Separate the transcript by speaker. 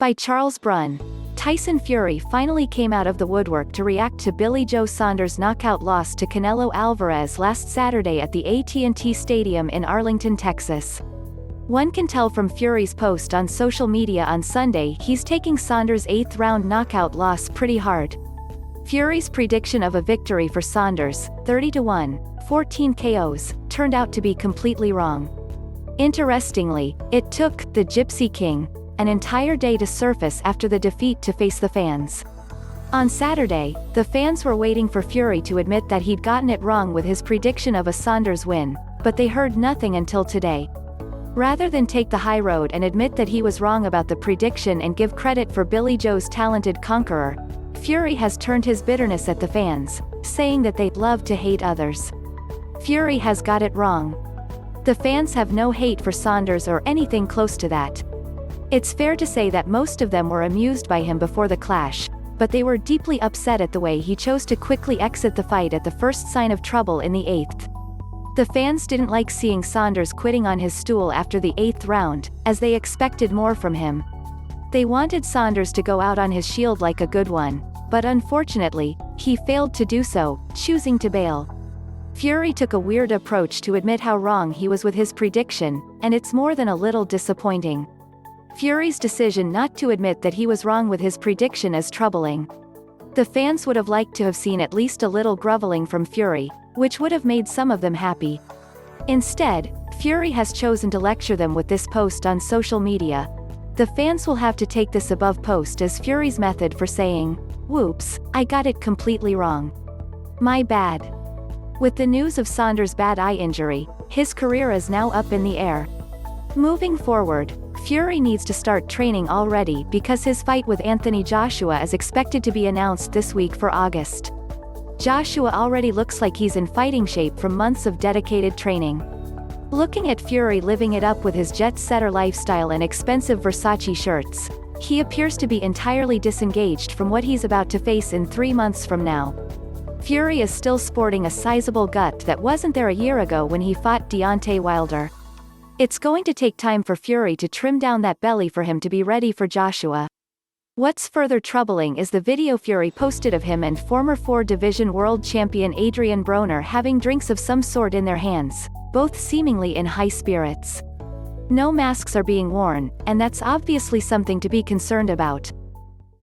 Speaker 1: By Charles Brunn. Tyson Fury finally came out of the woodwork to react to Billy Joe Saunders' knockout loss to Canelo Alvarez last Saturday at the AT&T Stadium in Arlington, Texas. One can tell from Fury's post on social media on Sunday he's taking Saunders' 8th-round knockout loss pretty hard. Fury's prediction of a victory for Saunders, 30-1, 14 KOs, turned out to be completely wrong. Interestingly, it took the Gypsy King an entire day to surface after the defeat to face the fans. On Saturday, the fans were waiting for Fury to admit that he'd gotten it wrong with his prediction of a Saunders win, but they heard nothing until today. Rather than take the high road and admit that he was wrong about the prediction and give credit for Billy Joe's talented conqueror, Fury has turned his bitterness at the fans, saying that they love to hate others. Fury has got it wrong. The fans have no hate for Saunders or anything close to that. It's fair to say that most of them were amused by him before the clash, but they were deeply upset at the way he chose to quickly exit the fight at the first sign of trouble in the 8th. The fans didn't like seeing Saunders quitting on his stool after the 8th round, as they expected more from him. They wanted Saunders to go out on his shield like a good one, but unfortunately, he failed to do so, choosing to bail. Fury took a weird approach to admit how wrong he was with his prediction, and it's more than a little disappointing. Fury's decision not to admit that he was wrong with his prediction is troubling. The fans would have liked to have seen at least a little groveling from Fury, which would have made some of them happy. Instead, Fury has chosen to lecture them with this post on social media. The fans will have to take this above post as Fury's method for saying, "Whoops, I got it completely wrong. My bad." With the news of Saunders' bad eye injury, his career is now up in the air. Moving forward, Fury needs to start training already because his fight with Anthony Joshua is expected to be announced this week for August. Joshua already looks like he's in fighting shape from months of dedicated training. Looking at Fury living it up with his jet-setter lifestyle and expensive Versace shirts, he appears to be entirely disengaged from what he's about to face in 3 months from now. Fury is still sporting a sizable gut that wasn't there a year ago when he fought Deontay Wilder. It's going to take time for Fury to trim down that belly for him to be ready for Joshua. What's further troubling is the video Fury posted of him and former 4-division world champion Adrian Broner having drinks of some sort in their hands, both seemingly in high spirits. No masks are being worn, and that's obviously something to be concerned about.